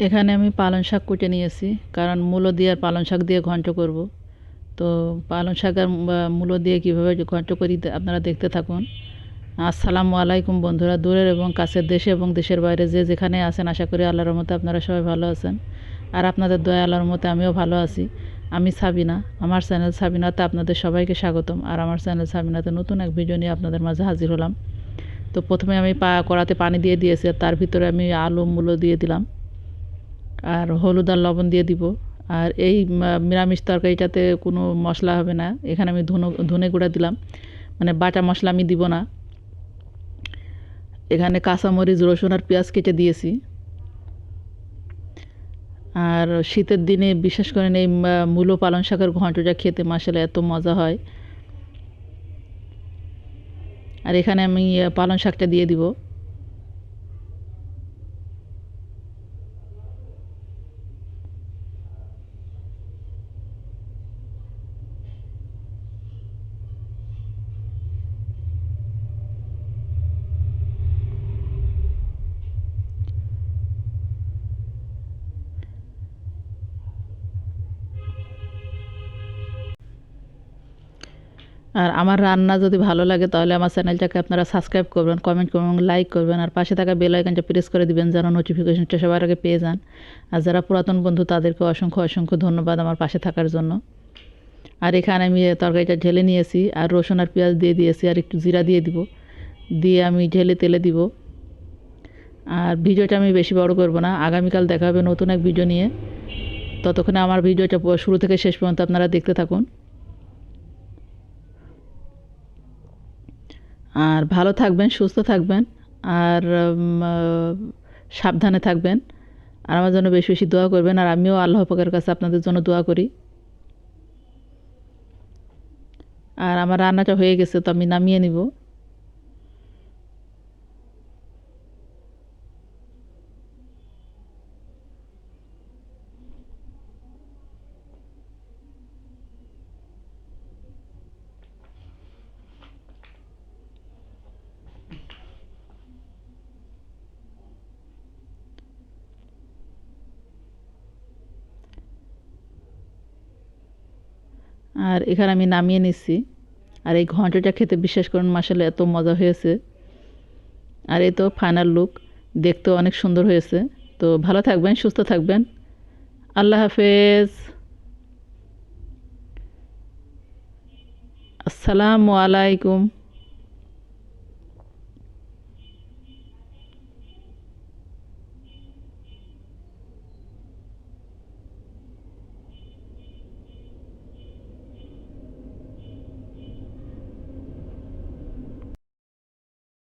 এখানে আমি পালং শাক কুটে নিয়েছি, কারণ মূলো দিয়ে আর পালং শাক দিয়ে ঘন্ট করব। তো পালং শাক আর মূলো দিয়ে কীভাবে ঘন্ট করি আপনারা দেখতে থাকুন। আসসালামু আলাইকুম বন্ধুরা, দূরের এবং কাছের, দেশে এবং দেশের বাইরে যে যেখানে আছেন, আশা করি আল্লাহর রহমতে আপনারা সবাই ভালো আছেন। আর আপনাদের দয়া আল্লাহর রহমতে আমিও ভালো আছি। আমি সাবিনা, আমার চ্যানেল সাবিনাতে আপনাদের সবাইকে স্বাগতম। আর আমার চ্যানেল সাবিনাতে নতুন এক ভিডিও নিয়ে আপনাদের মাঝে হাজির হলাম। তো প্রথমে আমি কড়াতে পানি দিয়ে দিয়েছি, আর তার ভিতরে আমি আলু মূলো দিয়ে দিলাম, আর হলুদ আর লবণ দিয়ে দিব। আর এই নিরামিষ তরকারিটাতে কোনো মশলা হবে না, এখানে আমি ধনে গুঁড়া দিলাম, মানে বাটা মশলা আমি দিব না। এখানে কাঁচামরিচ, রসুন আর পেঁয়াজ কেটে দিয়েছি। আর শীতের দিনে বিশেষ করে এই মূলো পালং শাকের ঘন্টটা খেতে মাসাল্লাহ এত মজা হয়। আর এখানে আমি পালং শাকটা দিয়ে দিব। আর আমার রান্না যদি ভালো লাগে তাহলে আমার চ্যানেলটাকে আপনারা সাবস্ক্রাইব করবেন, কমেন্ট করবেন, লাইক করবেন, আর পাশে থাকা বেল আইকনটা প্রেস করে দিবেন যেন নোটিফিকেশনটা সবার আগে পেয়ে যান। আর যারা পুরাতন বন্ধু তাদেরকে অসংখ্য অসংখ্য ধন্যবাদ আমার পাশে থাকার জন্য। আর এখানে আমি তরকারিটা ঢেলে নিয়েছি, আর রসুন আর পেঁয়াজ দিয়ে দিয়েছি, আর একটু জিরা দিয়ে দিব, দিয়ে আমি ঢেলে তেলে দিব। আর ভিডিওটা আমি বেশি বড় করব না, আগামীকাল দেখা হবে নতুন এক ভিডিও নিয়ে। ততক্ষণে আমার ভিডিওটা শুরু থেকে শেষ পর্যন্ত আপনারা দেখতে থাকুন। আর ভালো থাকবেন, সুস্থ থাকবেন, আর সাবধানে থাকবেন। আর আমার জন্য বেশি বেশি দোয়া করবেন, আর আমিও আল্লাহ পাকের কাছে আপনাদের জন্য দোয়া করি। আর আমার রান্নাটা হয়ে গেছে, তো আমি নামিয়ে নিব। আর এখানে আমি নামিয়ে নিচ্ছি। আর এই ঘন্টটা খেতে বিশ্বাস করুন মাসাল্লাহ এত মজা হয়েছে। আর এই তো ফাইনাল লুক, দেখতেও অনেক সুন্দর হয়েছে। তো ভালো থাকবেন, সুস্থ থাকবেন। আল্লাহ হাফেজ। আসসালামু আলাইকুম।